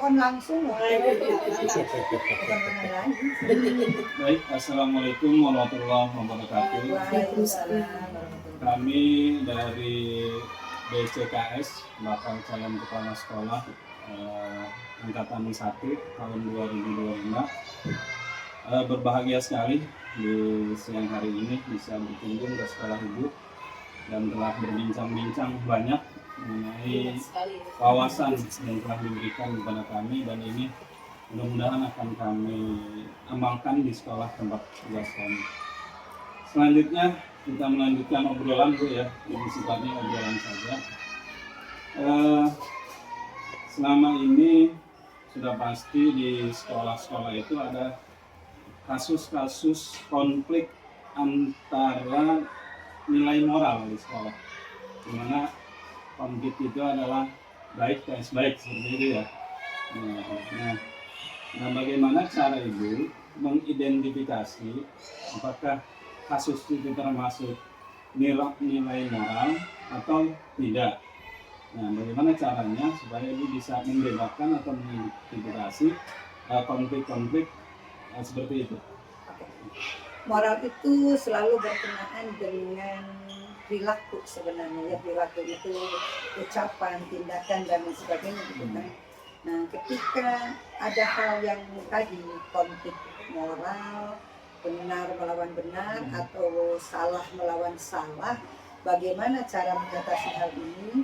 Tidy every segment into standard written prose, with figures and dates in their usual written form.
on langsung bukan mana lagi. Baik, assalamualaikum warahmatullahi wabarakatuh. Waalaikumsalam. Kami dari BCKS, bakal calon kepala sekolah angkatan 1 tahun 2025, berbahagia sekali di siang hari ini bisa berkunjung ke sekolah ibu dan telah berbincang-bincang banyak mengenai wawasan yang telah diberikan kepada kami, dan ini mudah-mudahan akan kami amalkan di sekolah tempat tugas kami. Selanjutnya kita melanjutkan obrolan Bu ya, ini sifatnya obrolan saja. Selama ini sudah pasti di sekolah-sekolah itu ada kasus-kasus konflik antara nilai moral di sekolah, dimana konflik itu adalah baik vs baik seperti itu ya. Nah, bagaimana cara ibu mengidentifikasi apakah kasus itu termasuk nilai moral atau tidak? Nah, bagaimana caranya supaya ibu bisa membedakan atau mengidentifikasi konflik-konflik seperti itu? Moral itu selalu berkenaan dengan perilaku sebenarnya ya, perilaku itu ucapan, tindakan dan lain sebagainya gitu kan. Nah, ketika ada hal yang tadi konflik moral, benar melawan benar atau salah melawan salah, bagaimana cara mengatasi hal ini?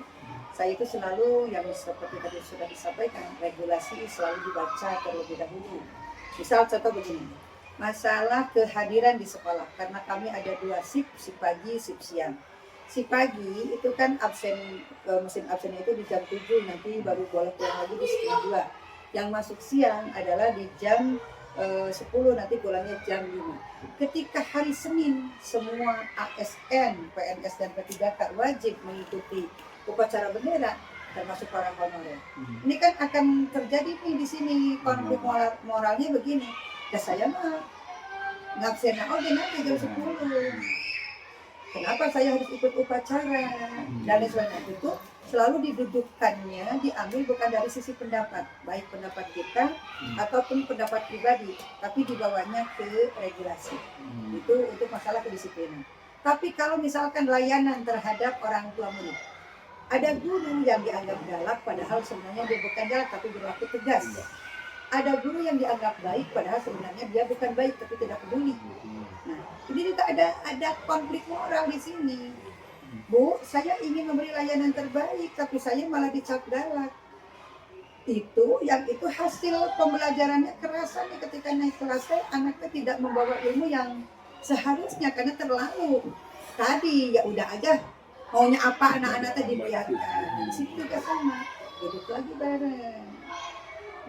Saya itu selalu yang seperti tadi sudah disampaikan, regulasi selalu dibaca terlebih dahulu. Misal contoh begini, masalah kehadiran di sekolah, karena kami ada 2 shift, shift pagi, shift siang. Shift pagi itu kan absen, mesin absennya itu di jam 7, nanti baru boleh pulang lagi di setengah 2. Yang masuk siang adalah di jam 10, nanti pulangnya jam 5. Ketika hari Senin, semua ASN, PNS dan P3K wajib mengikuti upacara bendera, termasuk para honorer. Ini kan akan terjadi nih di sini konflik moralnya begini. Ya saya mah ngabsennya nanti jam 10. Kenapa saya harus ikut upacara? Dan sebagainya itu selalu didudukkannya, diambil bukan dari sisi pendapat, baik pendapat kita ataupun pendapat pribadi, tapi dibawanya ke regulasi. Itu untuk masalah kedisiplinan. Tapi kalau misalkan layanan terhadap orang tua murid, ada guru yang dianggap galak padahal sebenarnya dia bukan galak tapi berlaku tegas. Ada guru yang dianggap baik padahal sebenarnya dia bukan baik tapi tidak peduli. Nah, ini juga ada konflik moral di sini. Bu, saya ingin memberi layanan terbaik tapi saya malah dicap galak. Itu hasil pembelajarannya kerasannya ketika naik kelas, anaknya tidak membawa ilmu yang seharusnya karena terlalu tadi ya udah aja maunya apa anak-anak tadi dibiarkan. Di situ juga sama, duduk lagi bareng,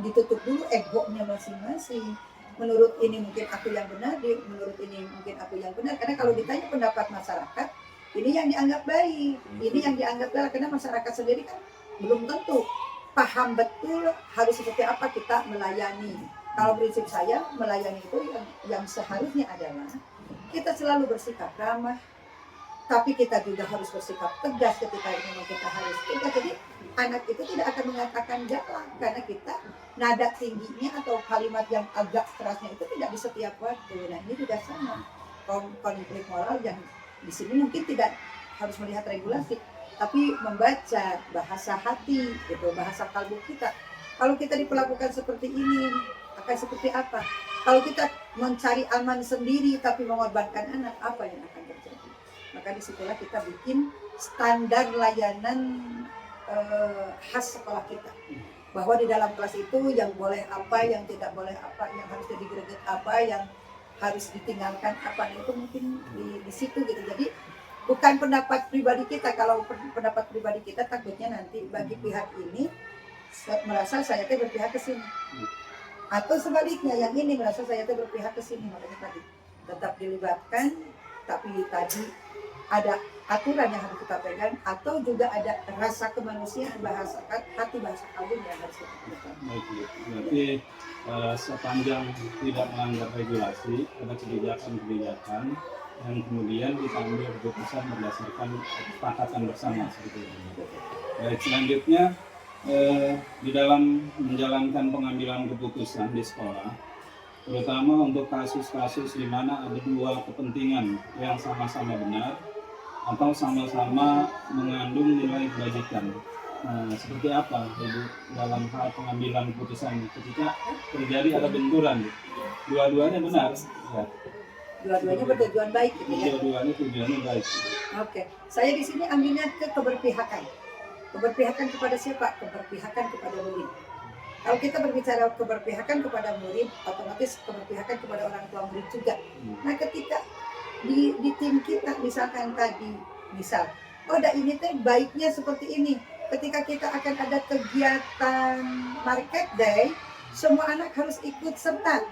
ditutup dulu egonya masing-masing. Menurut ini mungkin aku yang benar, menurut ini mungkin aku yang benar. Karena kalau ditanya pendapat masyarakat, ini yang dianggap baik, ini yang dianggap galak. Karena masyarakat sendiri kan belum tentu paham betul harus seperti apa kita melayani. Kalau prinsip saya melayani itu yang seharusnya adalah kita selalu bersikap ramah, tapi kita juga harus bersikap tegas ketika memang kita harus tegas. Jadi anak itu tidak akan mengatakan galak karena kita nada tingginya atau kalimat yang agak kerasnya itu tidak di setiap waktu. Nah, ini juga sama konflik moral yang di sini mungkin tidak harus melihat regulasi, tapi membaca bahasa hati, gitu, bahasa kalbu kita. Kalau kita diperlakukan seperti ini, akan seperti apa? Kalau kita mencari aman sendiri tapi mengorbankan anak, apa yang akan terjadi? Maka disitulah kita bikin standar layanan khas sekolah kita, bahwa di dalam kelas itu yang boleh apa, yang tidak boleh apa, yang harus digreget apa, yang harus ditinggalkan apa. Nah, itu mungkin di situ gitu. Jadi bukan pendapat pribadi kita. Kalau pendapat pribadi kita takutnya nanti bagi pihak ini merasa saya teh berpihak ke sini, atau sebaliknya yang ini merasa saya teh berpihak ke sini. Makanya tadi tetap dilibatkan, tapi tadi ada aturan yang harus kita pegang, atau juga ada rasa kemanusiaan, bahasa hati, bahasa kalbu yang harus kita pegang. Berarti sepanjang tidak melanggar regulasi, ada kebijakan-kebijakan yang kemudian diambil keputusan berdasarkan kesepakatan bersama seperti itu. Baik, selanjutnya di dalam menjalankan pengambilan keputusan di sekolah, terutama untuk kasus-kasus di mana ada dua kepentingan yang sama-sama benar atau sama-sama mengandung nilai kebajikan. Nah, seperti apa Ibu dalam hal pengambilan keputusan ketika terjadi ada benturan? Dua-duanya benar, ya. Dua-duanya bertujuan baik gitu ya. Dua-duanya tujuannya baik. Oke, saya di sini ambilnya ke keberpihakan. Keberpihakan kepada siapa? Keberpihakan kepada murid. Kalau kita berbicara keberpihakan kepada murid, otomatis keberpihakan kepada orang tua murid juga. Nah, ketika di tim kita misalkan tadi, ini teh baiknya seperti ini. Ketika kita akan ada kegiatan market day, semua anak harus ikut serta.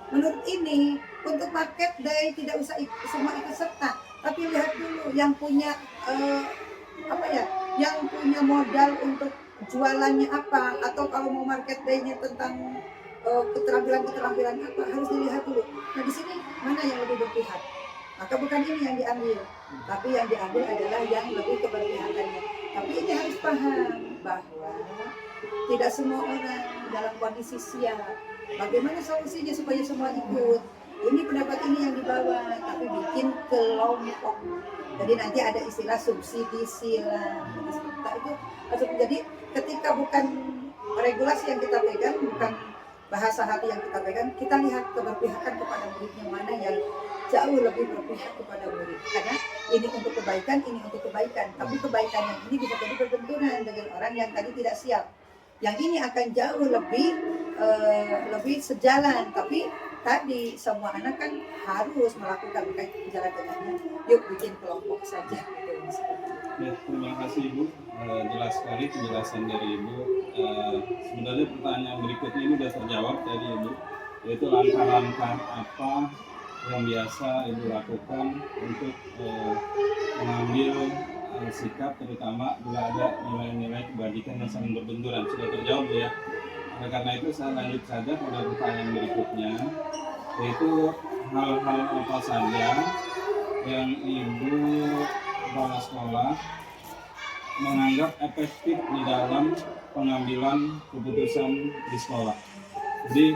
Menurut ini, untuk market day tidak usah semua ikut serta, tapi lihat dulu yang punya yang punya modal untuk jualannya apa, atau kalau mau market day-nya tentang keterampilan apa, harus dilihat dulu. Nah, di sini mana yang lebih berpihak? Maka bukan ini yang diambil, tapi yang diambil adalah yang lebih keberpihakannya. Tapi ini harus paham bahwa tidak semua orang dalam kondisi siap. Bagaimana solusinya supaya semua ikut? Ini pendapat ini yang dibawa, tapi bikin kelompok. Jadi nanti ada istilah subsidi silang. Itu jadi ketika bukan regulasi yang kita pegang, bukan bahasa hati yang kita pegang, kita lihat keberpihakan kepada muridnya mana yang jauh lebih berpihak kepada murid. Karena ini untuk kebaikan, ini untuk kebaikan. Tapi kebaikan yang ini bisa jadi berbenturan dengan orang yang tadi tidak siap. Yang ini akan jauh lebih sejalan, tapi tadi semua anak kan harus melakukan jalan dengannya. Yuk bikin kelompok saja. Ya, terima kasih Ibu, jelas sekali penjelasan dari Ibu. Sebenarnya pertanyaan berikutnya ini sudah terjawab tadi Ibu, yaitu langkah-langkah apa yang biasa Ibu lakukan untuk mengambil sikap, terutama bila ada nilai-nilai kebajikan yang saling berbenturan. Sudah terjawab ya. Oleh karena itu saya lanjut saja pada pertanyaan berikutnya, yaitu hal-hal apa saja yang Ibu kepala sekolah menganggap efektif di dalam pengambilan keputusan di sekolah. Jadi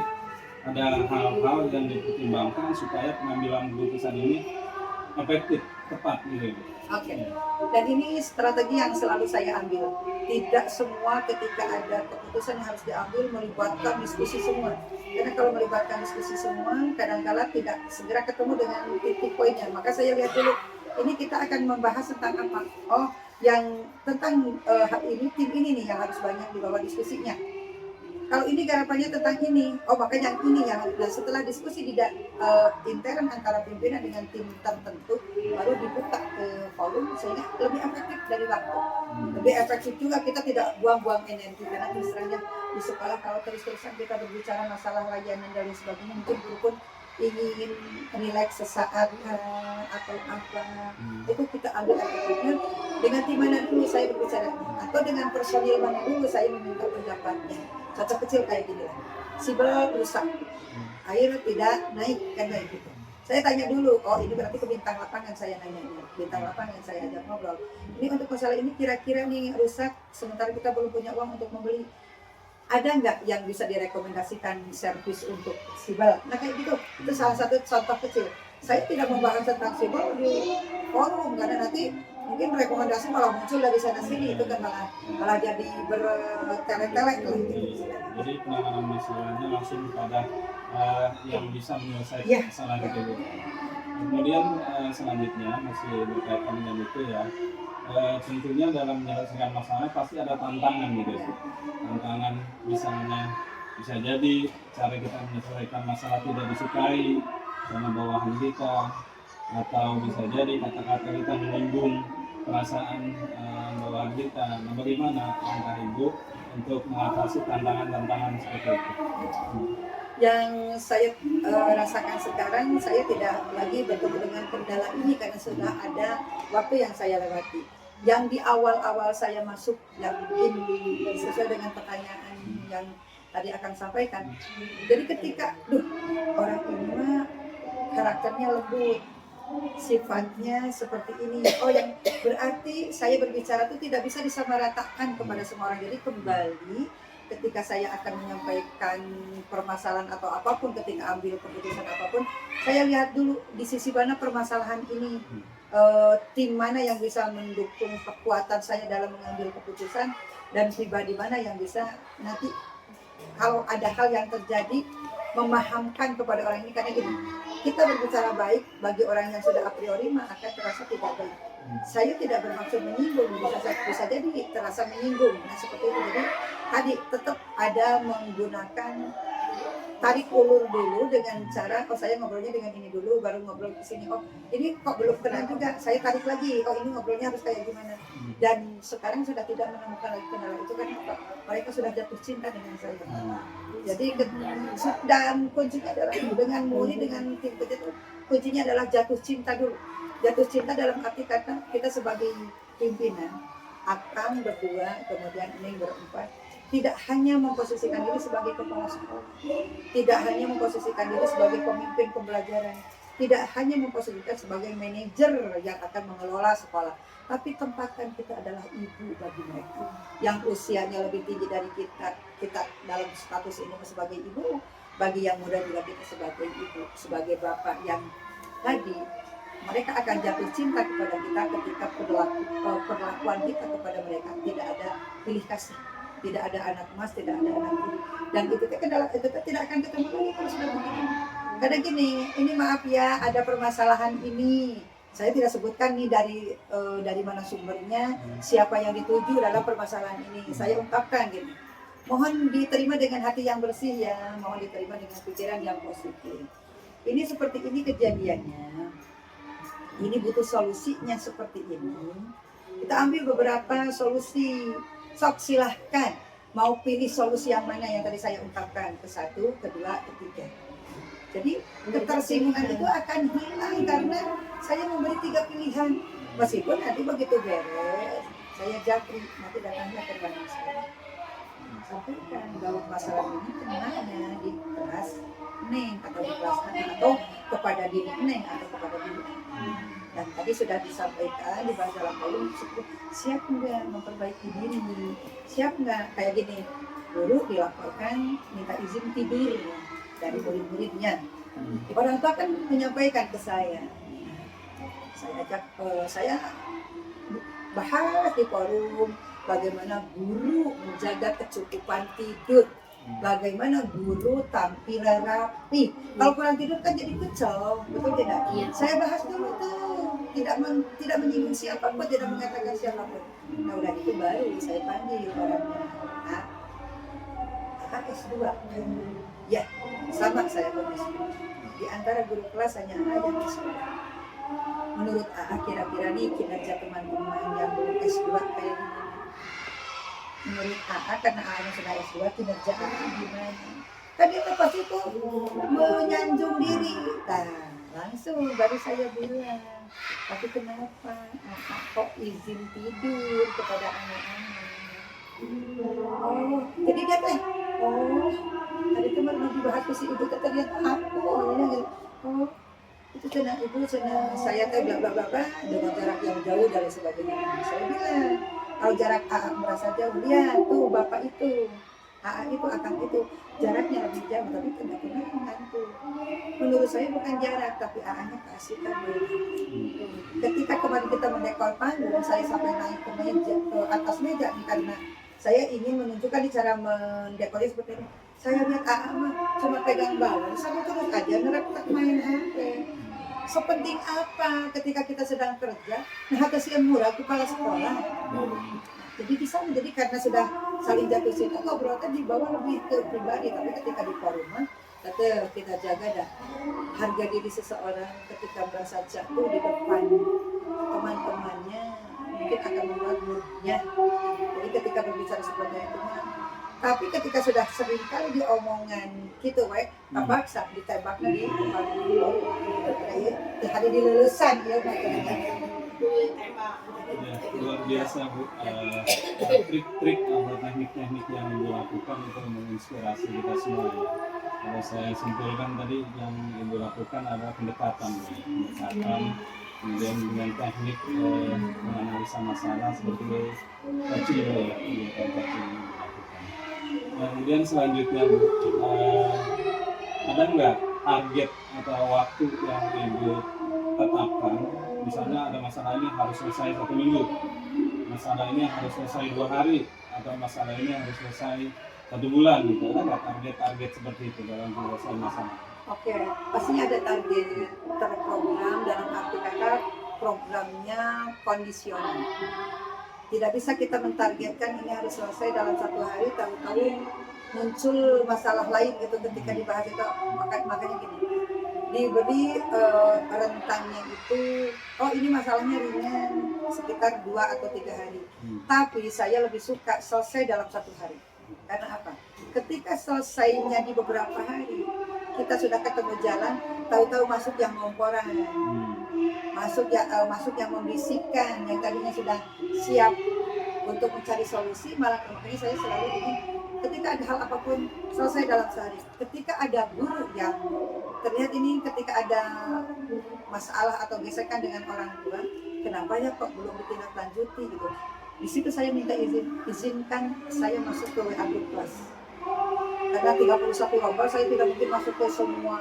ada hal-hal yang dipertimbangkan supaya pengambilan keputusan ini efektif, tepat gitu. Oke. Dan ini strategi yang selalu saya ambil. Tidak semua ketika ada keputusan yang harus diambil melibatkan diskusi semua. Karena kalau melibatkan diskusi semua, kadang-kala tidak segera ketemu dengan titik poinnya. Maka saya lihat dulu, ini kita akan membahas tentang apa? Oh, yang tentang ini tim ini nih yang harus banyak dibawa diskusinya. Kalau ini garapannya tentang ini, oh makanya yang ini yang setelah diskusi di intern antara pimpinan dengan tim tertentu, baru dibuka ke forum sehingga lebih efektif dari waktu. Lebih efektif juga, kita tidak buang-buang energi, karena terus terangnya di sekolah kalau terus-terusan kita berbicara masalah layanan dan sebagainya, mungkin guru pun ingin relax sesaat atau apa, itu kita ambil efektifnya dengan tim mana dulu saya berbicara, atau dengan personil mana dulu saya meminta pendapatnya. Contoh kecil kayak gini lah, sibel rusak, air tidak naik, kan kayak gitu. Saya tanya dulu, oh ini berarti ke bintang lapangan saya nanya, bintang lapangan saya ajak ngobrol. Ini untuk masalah ini kira-kira nih rusak, sementara kita belum punya uang untuk membeli. Ada nggak yang bisa direkomendasikan servis untuk sibel? Nah kayak gitu, itu salah satu contoh kecil. Saya tidak membahas tentang sibel di forum, karena nanti mungkin rekomendasi malah muncul dari sana sini, itu kan malah jadi bertele-tele gitu. Jadi penanganan masalahnya langsung pada yang bisa menyelesaikan masalah itu. Kemudian selanjutnya masih berkaitan dengan itu ya. Tentunya dalam menyelesaikan masalah pasti ada tantangan gitu. Tantangan misalnya bisa jadi cara kita menyelesaikan masalah tidak disukai sama bawahan kita, atau bisa jadi kata-kata kita menyinggung perasaan bawahan kita. Nah, bagaimana langkah Ibu untuk mengatasi tantangan-tantangan seperti itu? Yang saya rasakan sekarang, saya tidak lagi bertemu dengan kendala ini karena sudah ada waktu yang saya lewati. Yang di awal-awal saya masuk, yang mungkin sesuai dengan pertanyaan yang tadi akan sampaikan. Jadi ketika, orang ini mah karakternya lembut, sifatnya seperti ini. Oh, yang berarti saya berbicara itu tidak bisa disamaratakan kepada semua orang. Jadi kembali ketika saya akan menyampaikan permasalahan atau apapun, ketika ambil keputusan apapun, saya lihat dulu di sisi mana permasalahan ini, tim mana yang bisa mendukung kekuatan saya dalam mengambil keputusan, dan pribadi mana yang bisa nanti kalau ada hal yang terjadi memahamkan kepada orang ini. Karena gini, kita berbicara baik bagi orang yang sudah a priori mah akan terasa tidak baik. Saya tidak bermaksud menyinggung, bisa jadi terasa menyinggung. Nah seperti itu. Jadi tadi tetap ada menggunakan tarik ulur dulu dengan cara, oh saya ngobrolnya dengan ini dulu, baru ngobrol ke sini. Oh ini kok belum kenal juga, saya tarik lagi. Oh ini ngobrolnya harus kayak gimana. Dan sekarang sudah tidak menemukan lagi kendala itu kan mereka sudah jatuh cinta dengan saya. Jadi dan kuncinya adalah dengan Muni, dengan tim itu, kuncinya adalah jatuh cinta dulu. Jatuh cinta dalam arti kata kita sebagai pimpinan, Akang berdua, kemudian Neng berempat, tidak hanya memposisikan diri sebagai kepala sekolah, tidak hanya memposisikan diri sebagai pemimpin pembelajaran, tidak hanya memposisikan sebagai manajer yang akan mengelola sekolah, tapi tempatkan kita adalah ibu bagi mereka yang usianya lebih tinggi dari kita dalam status ini sebagai ibu, bagi yang muda juga kita sebagai ibu, sebagai bapak yang tadi mereka akan jatuh cinta kepada kita ketika perlakuan kita kepada mereka tidak ada pilih kasih, tidak ada anak emas, tidak ada anak tiri, dan itu tidak akan ketemu lagi kalau sudah begitu. Karena gini, ini maaf ya, ada permasalahan ini. Saya tidak sebutkan nih dari mana sumbernya, siapa yang dituju dalam permasalahan ini. Saya ungkapkan gini, mohon diterima dengan hati yang bersih ya, mohon diterima dengan pikiran yang positif. Ini seperti ini kejadiannya. Ini butuh solusinya seperti ini. Kita ambil beberapa solusi. Sok silahkan mau pilih solusi yang mana yang tadi saya ungkapkan, ke satu, kedua, ketiga. Jadi ketersinggungan itu akan hilang karena saya memberi 3 pilihan. Meskipun nanti begitu beres, saya japri, nanti datangnya ke rumah saya. Sampaikan bahwa masalah ini kemana, di kelas Neng atau di kelas Neng atau kepada diri Neng atau kepada diri Neng. Dan tadi sudah disampaikan di bahasa dalam kolom, siap nggak memperbaiki diri, siap nggak kayak gini, guru dilaporkan minta izin tidur dari murid-muridnya. Orang tua kan menyampaikan ke saya ajak saya bahas di forum bagaimana guru menjaga kecukupan tidur, bagaimana guru tampil rapi. Kalau kurang tidur kan jadi kecil, betul tidak? Iya. Saya bahas dulu tuh, tidak menyinggung siapapun, tidak mengatakan siapapun. Nah udah itu baru saya panggil orangnya. S2. Ya, sama saya S2. Di antara guru kelas hanya ada yang S2. Menurut AA kira-kira nih kinerja teman-teman yang belum S2 kayak gimana? Menurut AA, karena AA sudah S2, kinerja AA gimana? Kan dia pasti itu menyanjung diri. Nah, langsung baru saya bilang, tapi kenapa AA kok izin tidur kepada anak-anak? Oh, jadi dia teh, oh, tadi teman mau dibahas ke si ibu ternyata aku, oh, itu cina ibu cina saya teh bla bla bla bla dengan jarak yang jauh dari sebagainya. Saya bilang, kalau jarak AA merasa jauh, lihat tuh bapak itu, AA itu akan itu jaraknya lebih jauh, tapi tidak pernah mengantuk. Menurut saya bukan jarak, tapi AA-nya keasikan. Ketika kemarin kita mendekor panggung, saya sampai naik ke meja, ke atas meja karena saya ingin menunjukkan cara mendekornya seperti ini. Saya lihat AA mah cuma pegang balon, sama terus aja ngeretak main HP. Sepenting apa ketika kita sedang kerja? Nah, kasihan murah kepala sekolah. Jadi di sana, jadi karena sudah saling jatuh cinta, ngobrolnya di bawah lebih ke pribadi. Tapi ketika di forum, tetap kita jaga dah harga diri seseorang ketika merasa jatuh di depan teman-temannya, mungkin akan membuat moodnya. Jadi ketika berbicara seperti itu, tapi ketika sudah sering kali diomongan gitu, terpaksa ditembak di depan dulu, hari di lulusan ya, Ya, luar biasa Bu. Trik-trik atau teknik-teknik yang Ibu lakukan itu menginspirasi kita semua ya. Kalau saya simpulkan tadi yang Ibu lakukan adalah pendekatan, ya. Pendekatan, kemudian dengan teknik menganalisa masalah seperti coaching ya, kegiatan coaching yang dilakukan. Nah, kemudian selanjutnya Bu, ada nggak target atau waktu yang Ibu tetapkan? Misalnya ada masalah ini harus selesai 1 minggu, masalah ini harus selesai 2 hari, atau masalah ini harus selesai 1 bulan gitu. Ada nggak target-target seperti itu dalam penyelesaian masalah? Oke, pastinya ada target terprogram, dalam arti kata programnya kondisional. Tidak bisa kita mentargetkan ini harus selesai dalam 1 hari, tahu-tahu muncul masalah lain gitu ketika dibahas itu. Makanya gini, diberi rentangnya itu, oh ini masalahnya ringan sekitar 2 atau 3 hari. Tapi saya lebih suka selesai dalam 1 hari. Karena apa? Ketika selesainya di beberapa hari, kita sudah ketemu jalan, tahu-tahu masuk yang ngomporan, masuk yang membisikkan, yang tadinya sudah siap untuk mencari solusi, malah makanya saya selalu ingin ketika ada hal apapun selesai dalam sehari. Ketika ada guru yang terlihat ini, ketika ada masalah atau gesekan dengan orang tua, kenapa ya kok belum ditindaklanjuti gitu. Di situ saya minta izinkan saya masuk ke WA group kelas. Karena 31 nomor saya tidak mungkin masuk ke semua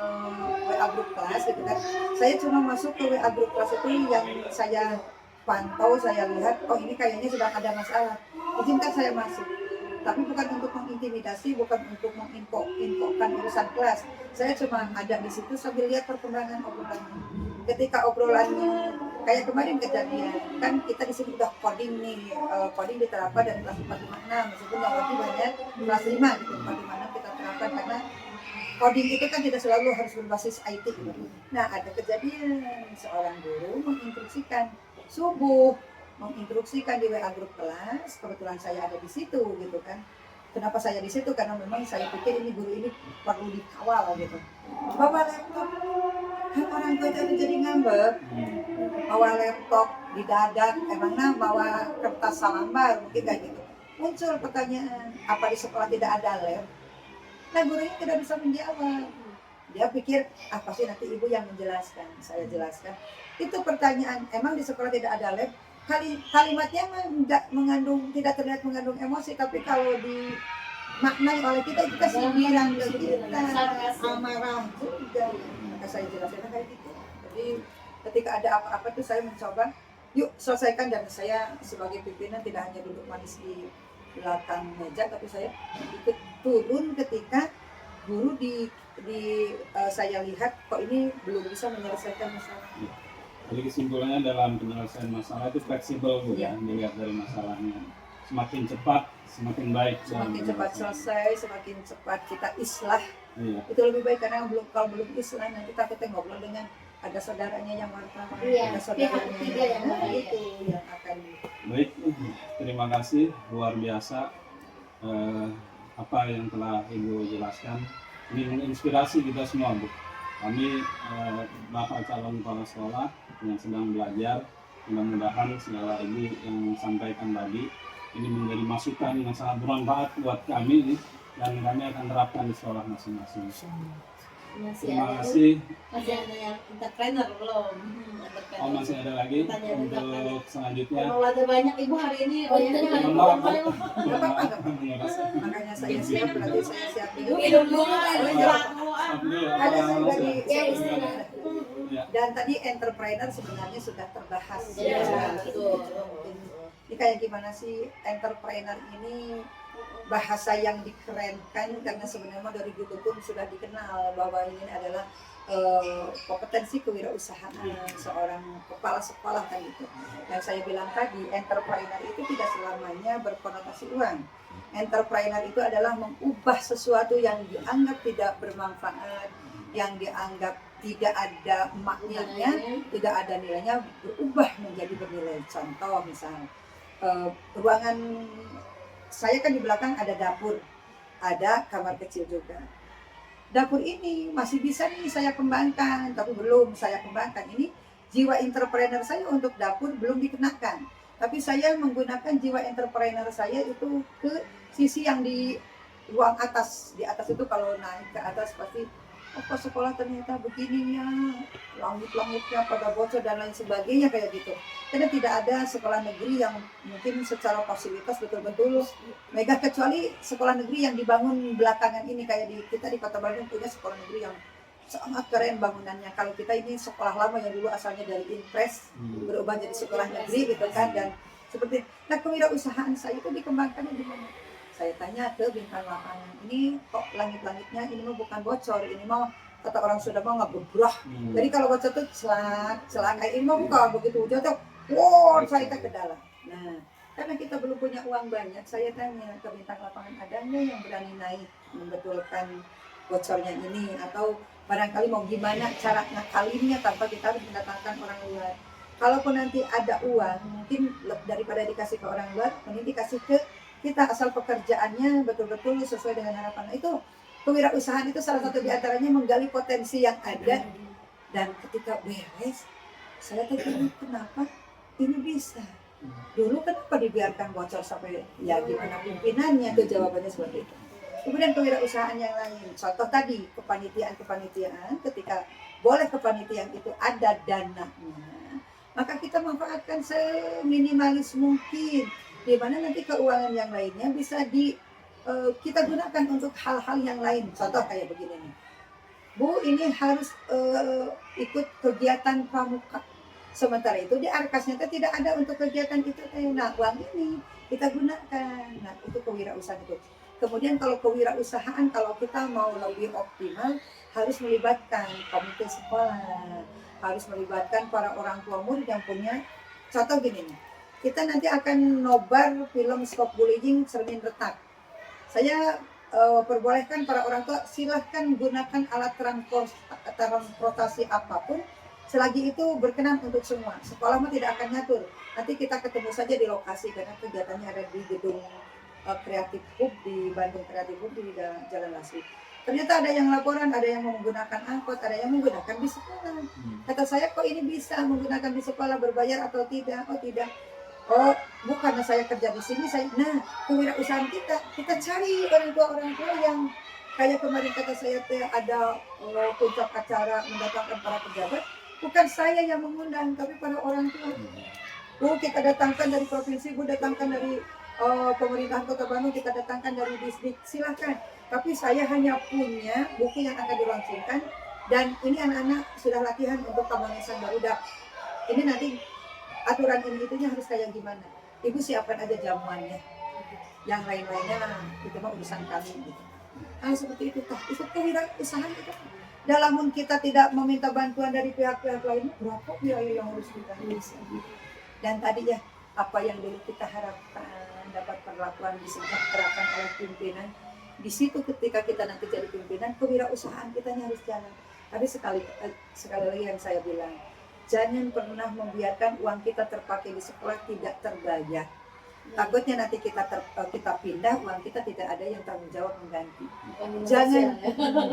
WA group kelas gitu kan. Saya cuma masuk ke WA group kelas itu yang saya pantau, saya lihat, oh ini kayaknya sedang ada masalah. Izinkan saya masuk. Tapi bukan untuk mengintimidasi, bukan untuk menginfokan urusan kelas. Saya cuma ada di situ sambil lihat perkembangan obrolannya. Ketika obrolannya kayak kemarin kejadian, kan kita di sini udah coding nih, coding diterapkan dari kelas 456, meskipun yang lebih banyak kelas 5 gitu, 456 kita terapkan karena coding itu kan tidak selalu harus berbasis IT gitu. Nah ada kejadian seorang guru menginstruksikan subuh, menginstruksikan di WA grup kelas, kebetulan saya ada di situ gitu kan. Kenapa saya di situ? Karena memang saya pikir ini guru ini perlu dikawal gitu. Bawa laptop, kan orang tua itu jadi ngambek. Bawa laptop di dadak, emangnya bawa kertas salambar, mungkin kayak gitu. Muncul pertanyaan, apa di sekolah tidak ada lab? Nah gurunya tidak bisa menjawab. Dia pikir, apa sih nanti ibu yang menjelaskan. Saya jelaskan, itu pertanyaan, emang di sekolah tidak ada lab? Kalimatnya tidak terlihat mengandung emosi, tapi kalau dimaknai oleh kita sindiran ke kita, amarah juga. Maka saya jelaskan kayak gitu. Jadi ketika ada apa-apa tuh saya mencoba, yuk selesaikan, dan saya sebagai pimpinan tidak hanya duduk manis di belakang meja, tapi saya ikut turun ketika guru saya lihat kok ini belum bisa menyelesaikan masalah. Jadi kesimpulannya dalam penyelesaian masalah itu fleksibel Bu ya, dilihat dari masalahnya. Semakin cepat, semakin baik. Semakin cepat selesai, semakin cepat kita islah. Itu lebih baik, karena kalau belum islah nanti takutnya ngobrol dengan ada saudaranya yang wartawan, ada saudaranya yang itu yang akan. Baik, terima kasih, luar biasa apa yang telah Ibu jelaskan. Ini menginspirasi kita semua Bu. Kami bakal calon kepala sekolah yang sedang belajar, mudah-mudahan segala Ibu yang sampaikan tadi ini menjadi masukan yang sangat bermanfaat buat kami, dan kami akan terapkan di sekolah masing-masing. Terima kasih. Masih ada yang entrepreneur belum? Oh masih ada lagi untuk selanjutnya. Kalau ada banyak Ibu hari ini, banyak. Makanya saya siap, berarti saya siap Ibu minum dulu. Ada sebagai Ya. dan tadi entrepreneur sebenarnya sudah terbahas. Ini kayak gimana sih entrepreneur ini, bahasa yang dikerenkan, karena sebenarnya dari dulu pun sudah dikenal bahwa ini adalah kompetensi kewirausahaan seorang kepala sekolah kan itu. Yang saya bilang tadi, entrepreneur itu tidak selamanya berkonotasi uang. Entrepreneur itu adalah mengubah sesuatu yang dianggap tidak bermanfaat, yang dianggap tidak ada maknanya, tidak ada nilainya, berubah menjadi bernilai. Contoh misal, ruangan saya kan di belakang ada dapur, ada kamar kecil juga. Dapur ini masih bisa nih saya kembangkan, tapi belum saya kembangkan. Ini jiwa entrepreneur saya untuk dapur belum dikenakan. Tapi saya menggunakan jiwa entrepreneur saya itu ke sisi yang di ruang atas. Di atas itu kalau naik ke atas pasti, oh kok sekolah ternyata begininya, langit-langitnya pada bocor dan lain sebagainya kayak gitu. Karena tidak ada sekolah negeri yang mungkin secara fasilitas betul-betul megah, kecuali sekolah negeri yang dibangun belakangan ini kayak di kita di Kota Bandung punya sekolah negeri yang sangat keren bangunannya. Kalau kita ini sekolah lama yang dulu asalnya dari impres berubah jadi sekolah negeri gitu kan, dan seperti nah kewirausahaan saya itu dikembangkannya di mana? Saya tanya ke bintang lapangan, ini kok langit-langitnya ini mah bukan bocor, ini mah kata orang Sunda mah ngebebrah. Jadi kalau bocor tuh celak kayak ini mah bukan begitu hujan tuh, wow saya ke dalam. Nah karena kita belum punya uang banyak, saya tanya ke bintang lapangan, adanya yang berani naik membetulkan bocornya ini, atau barangkali mau gimana cara ngakalinnya tanpa kita harus mendatangkan orang luar. Kalaupun nanti ada uang, mungkin daripada dikasih ke orang luar, mending dikasih ke kita asal pekerjaannya betul-betul sesuai dengan harapan. Itu kewirausahaan itu salah satu diantaranya menggali potensi yang ada, dan ketika beres, saya tanya kenapa ini bisa. Dulu kenapa dibiarkan bocor sampai ya gimana pimpinannya, tuh jawabannya seperti itu. Kemudian kewirausahaan yang lain, contoh tadi kepanitiaan, ketika boleh kepanitiaan itu ada dananya, maka kita manfaatkan seminimalis mungkin, di mana nanti keuangan yang lainnya bisa kita gunakan untuk hal-hal yang lain. Contoh kayak begini nih, Bu ini harus ikut kegiatan pramuka, sementara itu di arkasnya tidak ada untuk kegiatan itu. Nah uang ini kita gunakan, nah itu kewirausahaan itu. Kemudian kalau kewirausahaan, kalau kita mau lebih optimal, harus melibatkan komite sekolah, harus melibatkan para orang tua murid yang punya. Contoh gini nih, kita nanti akan nobar film Stop Bullying Cermin Retak. Saya perbolehkan para orang tua silahkan gunakan alat transportasi apapun, selagi itu berkenan untuk semua. Sekolah mah tidak akan ngatur. Nanti kita ketemu saja di lokasi, karena kegiatannya ada di gedung Kreatif Hub di Bandung, Kreatif Hub di Jalan Laswi. Ternyata ada yang laporan, ada yang menggunakan angkot, ada yang menggunakan di sekolah. Kata saya, kok ini bisa menggunakan di sekolah, berbayar atau tidak? Oh tidak. Oh bukan, saya kerja di sini. Nah kewirausahaan kita cari orang tua yang kayak kemarin kata saya ada puncak acara mendatangkan para pejabat. Bukan saya yang mengundang, tapi para orang tua. Bu kita datangkan dari provinsi, Bu datangkan dari pemerintahan Kota Bandung, kita datangkan dari distrik, silahkan. Tapi saya hanya punya buku yang akan dilaunchingkan, dan ini anak-anak sudah latihan untuk Tabanesan Garuda. Ini nanti aturan ini itunya harus kayak gimana. Ibu siapkan aja jamuannya. Yang lain-lainnya itu mah urusan kami gitu. Ah seperti itu. Itu kewirausahaan itu. Dalam kita tidak meminta bantuan dari pihak-pihak lain, berapa biaya yang harus kita bisa. Dan tadi ya, apa yang dulu kita harapkan dapat perlakuan disejahterakan oleh pimpinan, di situ ketika kita nanti jadi pimpinan, kewirausahaan kita harus jalan. Tapi sekali lagi yang saya bilang, jangan pernah membiarkan uang kita terpakai di sekolah tidak terbayar. Takutnya nanti kita pindah, uang kita tidak ada yang tanggung jawab mengganti.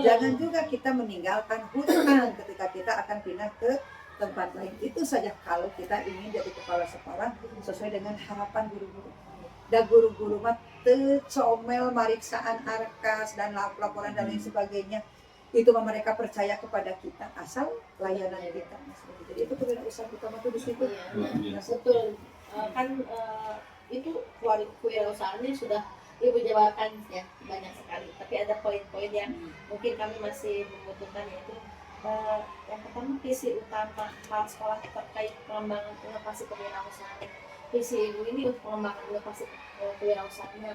Jangan juga kita meninggalkan hutang ketika kita akan pindah ke tempat lain. Itu saja kalau kita ingin jadi kepala sekolah sesuai dengan harapan guru-guru. Dan guru-guru mah comel mariksaan arkas dan laporan dan lain sebagainya. Itu mereka percaya kepada kita asal layanan kita. Jadi itu kewirausahaan utama itu di situ. Betul. Itu kewirausahaannya sudah Ibu jabarkan ya banyak sekali. Tapi ada poin-poin yang mungkin kami masih membutuhkan, yaitu yang pertama visi utama kepala sekolah terkait pengembangan inovasi kewirausahaan. Visi Ibu ini untuk pengembangan inovasi kewirausahaannya.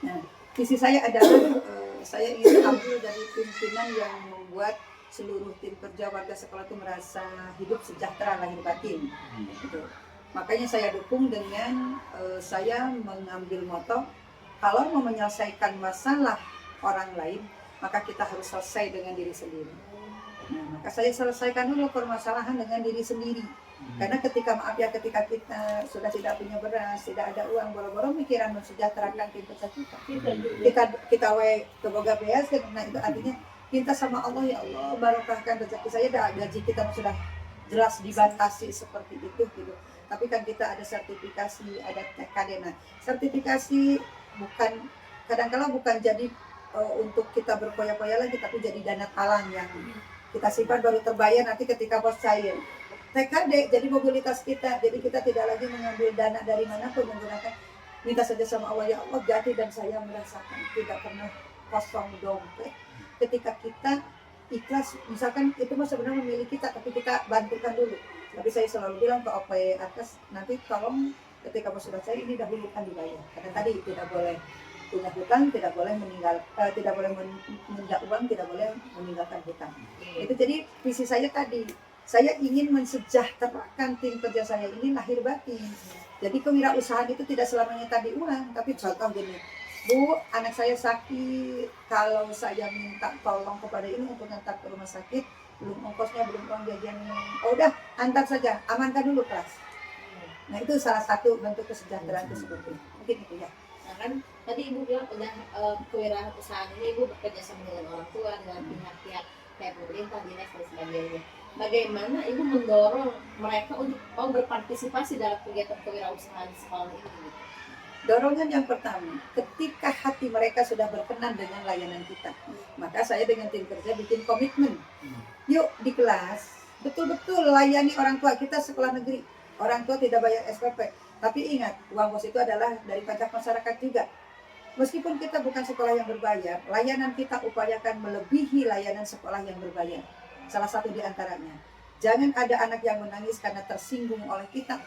Nah, visi saya adalah saya ingin ambil dari pimpinan yang membuat seluruh tim kerja warga sekolah itu merasa hidup sejahtera lahir batin. Gitu. Makanya saya dukung dengan saya mengambil moto, kalau mau menyelesaikan masalah orang lain, maka kita harus selesai dengan diri sendiri. Nah, maka saya selesaikan dulu permasalahan dengan diri sendiri. Karena ketika ketika kita sudah tidak punya beras, tidak ada uang, boro-boro mikiran mensejahterakan tim kerja kita ke boga beas, nah itu artinya minta sama Allah, ya Allah barokahkan rezeki saya, gaji kita sudah jelas dibatasi seperti itu gitu. Tapi kan kita ada sertifikasi, ada TKD. Nah, sertifikasi bukan kadang-kala bukan jadi untuk kita berpoya-poya lagi, tapi jadi dana talang yang kita simpan baru terbayar nanti ketika bos cair. TKD jadi mobilitas kita, jadi kita tidak lagi mengambil dana dari manapun, menggunakan minta saja sama Allah, ya Allah ganti, dan saya merasakan tidak pernah kosong dompet ketika kita ikhlas. Misalkan itu mah sebenarnya memilih kita, tapi kita bantukan dulu. Tapi saya selalu bilang ke OP atas, nanti tolong ketika bos sudah saya ini dahulukan dibayar, karena tadi tidak boleh punya hutang, tidak boleh tidak boleh menunda uang, tidak boleh meninggalkan hutang. Itu jadi visi saya tadi, saya ingin mensejahterakan tim kerja saya ini lahir batin. Jadi kewirausahaan itu tidak selamanya tadi uang, tapi contoh gini, Bu, anak saya sakit, kalau saya minta tolong kepada ini untuk ngantar ke rumah sakit, belum ongkosnya, belum uang jajannya, oh udah antar saja, amankan dulu kelas. Nah itu salah satu bentuk kesejahteraan tersebut. Mungkin itu ya. Nah kan tadi Ibu bilang udah kewirausahaan ini Ibu bekerja sama dengan orang tua, dengan pihak-pihak kayak pemerintah, dinas dan sebagainya. Bagaimana Ibu mendorong mereka untuk mau berpartisipasi dalam kegiatan kewirausahaan di sekolah ini? Dorongan yang pertama, ketika hati mereka sudah berkenan dengan layanan kita, maka saya dengan tim kerja bikin komitmen. Yuk di kelas, betul-betul layani orang tua. Kita sekolah negeri, orang tua tidak bayar SPP. Tapi ingat, uang bos itu adalah dari pajak masyarakat juga. Meskipun kita bukan sekolah yang berbayar, layanan kita upayakan melebihi layanan sekolah yang berbayar. Salah satu di antaranya, jangan ada anak yang menangis karena tersinggung oleh kita.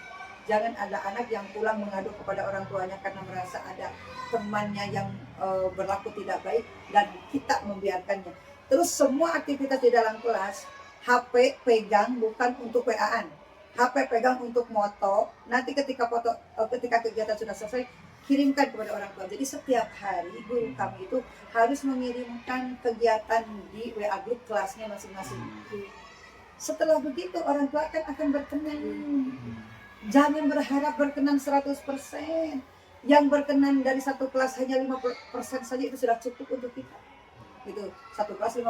Jangan ada anak yang pulang mengadu kepada orang tuanya karena merasa ada temannya yang berlaku tidak baik dan kita membiarkannya. Terus semua aktivitas di dalam kelas, HP pegang bukan untuk WA-an. HP pegang untuk moto. Nanti ketika kegiatan sudah selesai, kirimkan kepada orang tua. Jadi setiap hari guru kami itu harus mengirimkan kegiatan di WA group kelasnya masing-masing. Setelah begitu orang tua akan berkenan. Jangan berharap berkenan 100%. Yang berkenan dari satu kelas hanya 5% saja itu sudah cukup untuk kita. Gitu. Satu kelas 5%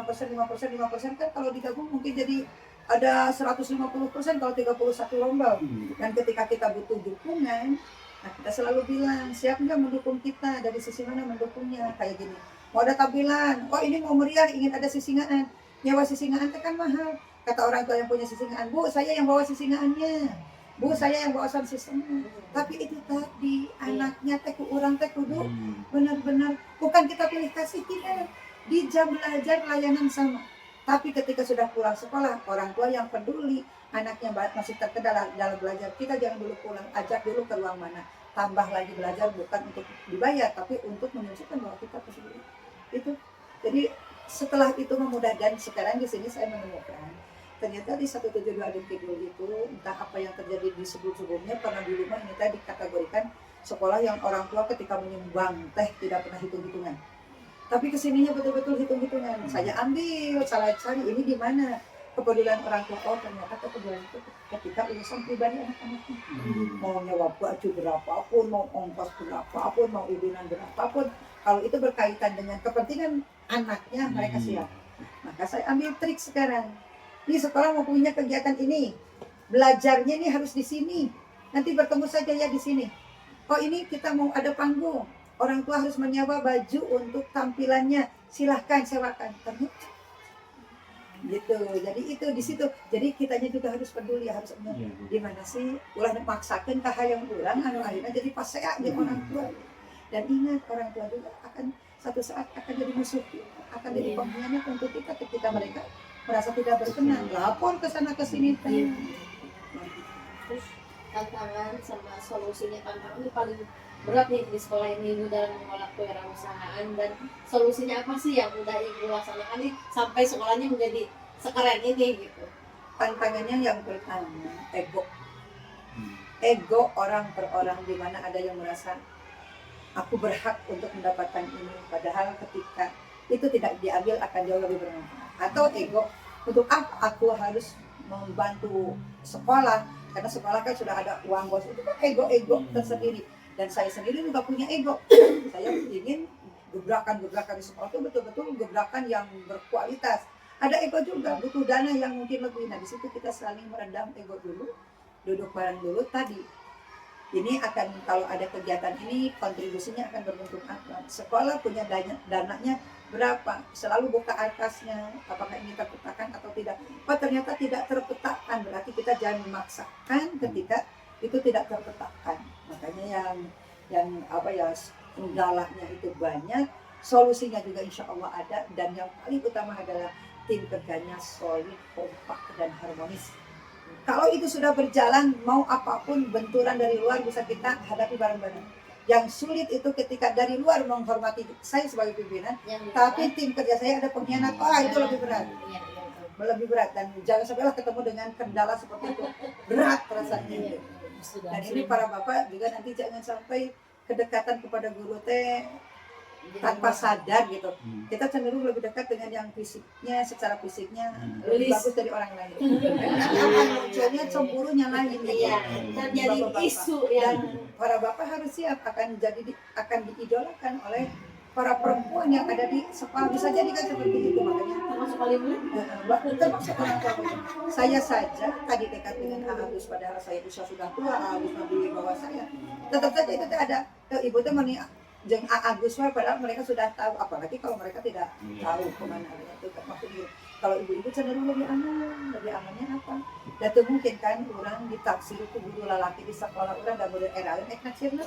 kan kalau digabung mungkin jadi ada 150% kalau 31 lomba. Dan ketika kita butuh dukungan, nah kita selalu bilang, siap nggak mendukung kita, dari sisi mana mendukungnya, kayak gini. Mau ada tampilan, oh ini mau meriah, ingin ada sisingaan. Nyewa sisingaan itu kan mahal. Kata orang tua yang punya sisingaan, Bu saya yang bawa sisingaannya, Bu saya yang bawa sound systemnya. Tapi itu tadi, anaknya orang kudu benar-benar, bukan kita pilih kasih, tidak. Di jam belajar layanan sama. Tapi ketika sudah pulang sekolah, orang tua yang peduli, anaknya masih terkendala dalam belajar, kita jangan dulu pulang, ajak dulu ke ruang mana, tambah lagi belajar, bukan untuk dibayar, tapi untuk menunjukkan bahwa kita peduli. Itu. Jadi setelah itu memudahkan, sekarang di sini saya menemukan, ternyata di 172 Adil Kidul itu, entah apa yang terjadi di sebelum-sebelumnya, pernah di rumah ini tadi dikategorikan sekolah yang orang tua ketika menyumbang teh tidak pernah hitung-hitungan. Tapi kesininya betul-betul hitung-hitungan. Saya ambil, saya cari ini di mana kepedulian orang tua. Oh ternyata kepedulian itu ketika urusan pribadi anak-anaknya. Mau nyewa baju berapapun, mau ongkos berapapun, mau ibinan berapapun, kalau itu berkaitan dengan kepentingan anaknya, mereka siap. Maka saya ambil trik sekarang. Di sekolah mau punya kegiatan ini, belajarnya ini harus di sini. Nanti bertemu saja ya di sini. Oh ini kita mau ada panggung. Orang tua harus menyewa baju untuk tampilannya, silahkan sewakan. Ternyata gitu. Jadi itu di situ. Jadi kitanya juga harus peduli, harus gimana sih? Ulah maksakan ke yang kurang, akhirnya jadi pasea aja orang tua. Dan ingat orang tua juga akan satu saat akan jadi musuh kita, akan jadi pengkhianat untuk kita ketika mereka merasa tidak berkenan. Lapor ke sana ke sini. Terus tantangan sama solusinya, tantangan ini paling berat nih di sekolah ini Ibu dalam mengelola kewirausahaan, dan solusinya apa sih yang udah Ibu laksanakan nih sampai sekolahnya menjadi sekeren ini gitu? Tantangannya yang pertama ego orang per orang, di mana ada yang merasa aku berhak untuk mendapatkan ini, padahal ketika itu tidak diambil akan jauh lebih bermanfaat. Atau ego, untuk apa aku harus membantu sekolah, karena sekolah kan sudah ada uang bos, itu kan ego tersendiri. Dan saya sendiri juga punya ego. Saya ingin gebrakan di sekolah itu betul-betul gebrakan yang berkualitas. ada ego juga, butuh dana yang mungkin lebih. Nah di situ kita saling meredam ego dulu, duduk bareng dulu tadi. Ini akan, kalau ada kegiatan ini kontribusinya akan berbentuk apa? Sekolah punya dananya berapa? Selalu buka atasnya, apakah ini terpetakan atau tidak? Oh ternyata tidak terpetakan, berarti kita jangan memaksakan ketika itu tidak terpetakan. Makanya yang apa ya, kendalanya itu banyak, solusinya juga insya Allah ada, dan yang paling utama adalah tim kerjanya solid, kompak, dan harmonis. Kalau itu sudah berjalan, mau apapun benturan dari luar bisa kita hadapi bareng-bareng. Yang sulit itu ketika dari luar menghormati saya sebagai pimpinan, tapi tim kerja saya ada pengkhianat, itu lebih berat. Lebih berat, dan jangan sampailah ketemu dengan kendala seperti itu, berat rasanya. Dan ini para bapak juga nanti jangan sampai kedekatan kepada guru teh tanpa sadar gitu. Kita cenderung lebih dekat dengan yang fisiknya, secara fisiknya lebih bagus dari orang lain. Akan munculnya cemburunya lain gitu. Dan jadi isu Dan para bapak harus siap akan diidolakan oleh para perempuan yang ada di sekolah, bisa jadi kan seperti itu. Makanya termasuk paling termasuk orang tua. Saya saja tadi dekat dengan Agus, padahal saya sudah tua, Agus di bawah saya. Tetap saja itu ada ibu teh jeung Agus padahal mereka sudah tahu, apalagi kalau mereka tidak tahu kemana itu maksudnya. Kalau ibu-ibu cenderung lebih amannya apa? Dan itu mungkin kan orang ditaksir itu guru lelaki di sekolah orang dan boleh erain naksirna.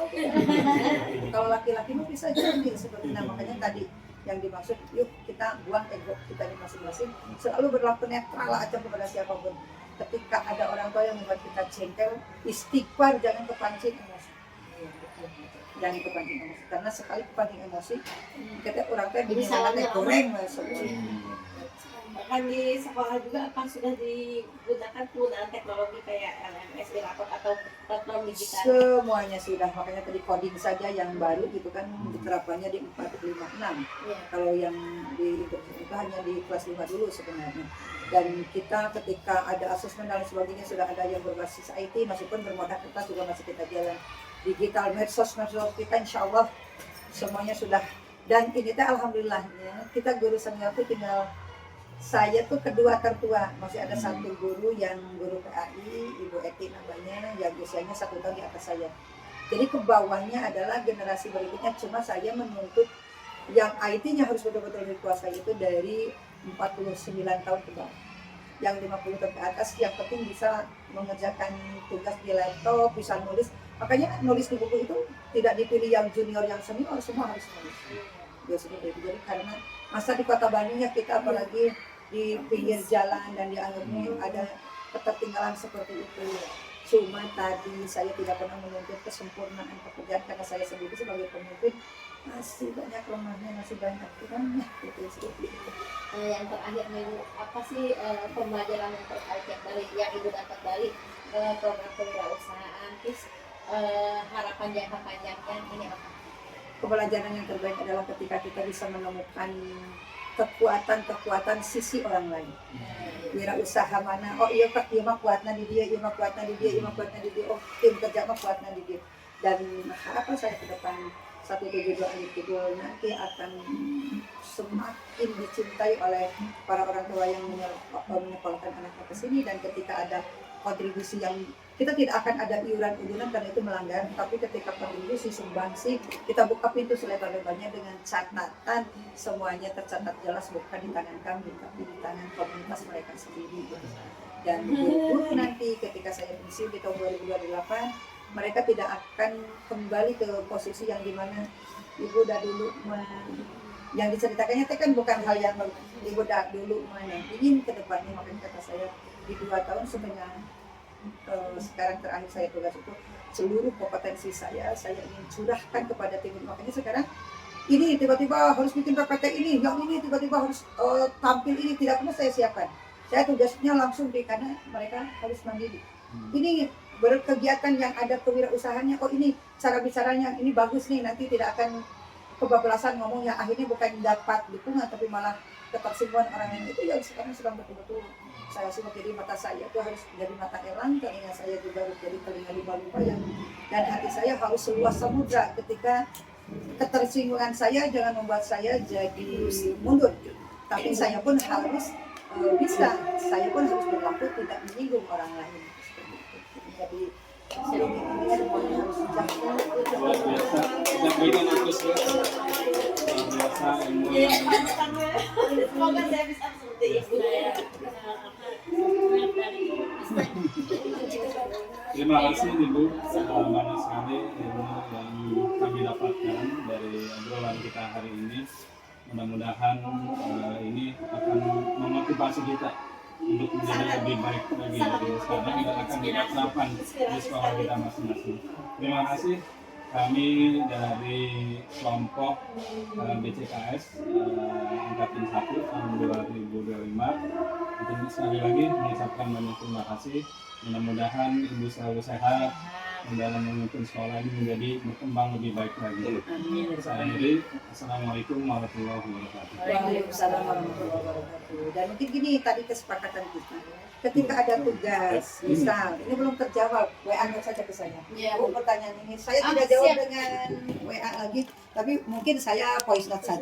Kalau laki-laki mah bisa jadi seperti makanya tadi yang dimaksud, yuk kita buang ego kita di masing-masing, selalu berlaku netral aja kepada siapapun. Ketika ada orang tua yang membuat kita jengkel, istighfar, jangan kepancing emosi. Jangan kepancing emosi, karena sekali kepancing emosi kita orang tua bisa goreng bahkan di sekolah juga apa sudah digunakan penggunaan teknologi kayak LMS, rapot atau platform digital. Semuanya sudah, makanya tadi coding saja yang baru gitu kan diterapkannya di 4, 5, 6. Kalau yang di itu hanya di kelas 5 dulu sebenarnya. Dan kita ketika ada asesmen dan sebagainya sudah ada yang berbasis IT, meskipun bermodal kertas juga masih kita jalan digital, medsos kita insya Allah semuanya sudah. Dan ini teh alhamdulillahnya kita guru senior itu tinggal saya tuh kedua tertua, masih ada satu guru yang guru PAI, Ibu Eti namanya, yang usianya 1 tahun di atas saya. Jadi ke bawahnya adalah generasi berikutnya, cuma saya menuntut yang IT-nya harus betul-betul dikuasai itu dari 49 tahun ke bawah. Yang 50 tahun ke atas yang penting bisa mengerjakan tugas di laptop, bisa nulis. Makanya nulis di buku itu tidak dipilih yang junior, yang senior, semua harus nulis. Ya seperti itu. Jadi karena masa di Kota Bandung ya kita apalagi di pinggir jalan dan dianggapnya ada ketertinggalan seperti itu. Cuma tadi saya tidak pernah menuntut kesempurnaan pekerjaan karena saya sendiri sebagai pemimpin masih banyak lemahnya, masih banyak kurangnya gitu. Yang terakhir Ibu, apa sih pembelajaran yang terkait yang Ibu dapat dari program kewirausahaan, terus harapan jangka panjangnya ini apa? Pembelajaran yang terbaik adalah ketika kita bisa menemukan kekuatan sisi orang lain. Wirausaha mana? Oh iya Pak, iya mah kuatna di dia, iya mah kuatna di dia, iya mah kuatna di dia. Oh tim kerja mah kuatna di dia. Dan harapan saya ke depan 172 itu nanti akan semakin dicintai oleh para orang tua yang menyekolahkan anaknya ke sini. Dan ketika ada kontribusi yang kita tidak akan ada iuran-iuran karena itu melanggar, tapi ketika kontribusi sumbangsi kita buka pintu selebar-lebarnya dengan catatan semuanya tercatat jelas, bukan di tangan kami tapi di tangan komunitas mereka sendiri gitu. Dan begitu nanti ketika saya pensiun di tahun 2028 mereka tidak akan kembali ke posisi yang dimana ibu udah dulu yang diceritakannya itu kan bukan hal yang ibu udah dulu ingin ke depannya. Makanya kata saya di 2 tahun sebenarnya sekarang terakhir saya tugas itu seluruh kompetensi saya ingin curahkan kepada tim. Makanya sekarang ini tiba-tiba harus bikin PPT ini, yang ini tiba-tiba harus tampil ini, tidak pernah saya siapkan. Saya tugasnya langsung karena mereka harus mandiri. Ini berkegiatan yang ada kewirausahaannya, oh ini cara bicaranya ini bagus nih, nanti tidak akan kebablasan ngomongnya, akhirnya bukan dapat dukungan tapi malah ketersinggungan orang yang itu. Ya sekarang sedang betul-betul saya suruh, jadi mata saya itu harus jadi mata elang, telinga saya juga harus jadi telinga lumba-lumba yang, dan hati saya harus seluas samudra. Ketika ketersinggungan saya jangan membuat saya jadi mundur, tapi saya pun harus bisa, saya pun harus berlaku tidak menyinggung orang lain. Seperti itu. Jadi sedikit ini semuanya harus jago. Luar biasa. Sampaikan antusias. Luar biasa ilmu Iya, yang semoga saya bisa seperti ibu saya. Terima kasih Ibu, banyak sekali ilmu yang kami dapatkan dari obrolan kita hari ini. Mudah-mudahan ini akan memotivasi kita untuk menjadi lebih baik lagi dari sekarang dan akan kita terapkan di sekolah kita masing-masing. Terima kasih. Kami dari kelompok BCKS Angkatan 1 tahun 2025 untuk sekali lagi mengucapkan banyak terima kasih. Mudah-mudahan Ibu selalu sehat dan dalam memimpin sekolah ini menjadi berkembang lebih baik lagi. Saya akhiri. Assalamualaikum warahmatullahi wabarakatuh. Waalaikumsalam warahmatullahi wabarakatuh. Dan mungkin gini tadi kesepakatan kita. Ketika ada tugas, misal ini belum terjawab, WA-nya saja ke saya. Iya. Bu, pertanyaan ini saya tidak jawab dengan WA lagi, tapi mungkin saya voice note saja.